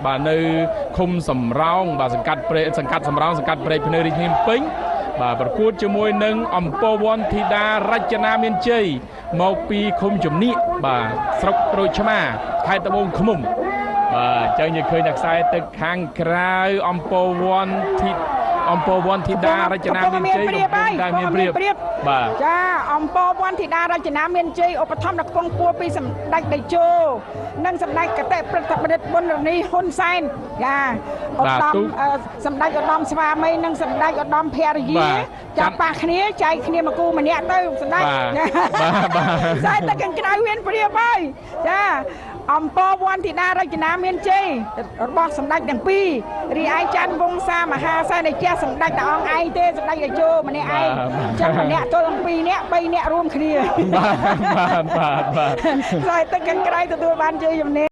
បាទនៅឃុំសំរោងបាទសង្កាត់ព្រែកសង្កាត់សំរោងសង្កាត់ព្រែកភ្នំរាជធានីពេញបាទប្រកួតជាមួយនឹងអំពរវ័នធីតារចនាមានជ័យមកពីឃុំជំនៀកបាទស្រុកក្រូចឆ្មាខេត្តត្បូងឃ្មុំបាទអញ្ចឹងយើងឃើញតែខ្សែទឹកខាងក្រៅអំពរវ័នធីតារចនាមានជ័យកំពុងតែមានព្រៀបបាទចាអំពរវ័នធីតារចនាមានជ័យឧបត្ថម្ភដល់គង់ពួរពីសម្ដេចតេជោនិងសម្ដេចកតេព្រឹទ្ធបណ្ឌិតប៊ុនរនីហ៊ុនសែនចាឧត្តមសម្ដេចឧត្តមស្វាមីនិងសម្ដេចឧត្តមភរិយាចាប់ប៉ះគ្នាចែកគ្នាមកគូម្នាក់ទៅសម្ដេចខ្សែទឹកខាងក្រៅមានព្រៀបហើយចាអំពរវ័នធីតារចនាមានជ័យរបស់សម្ដេចទាំងពីររីឯច័ន្ទវង្សមហាសេនជាសម្ដេចតែអង្គឯងទេសម្ដេចតេជោម្នាក់ឯងចឹងម្នាក់ទល់នឹង2នាក់3នាក់រួមគ្នាបាទខ្សែទឹកខាងក្រៅទទួលបានជ័យជំនះ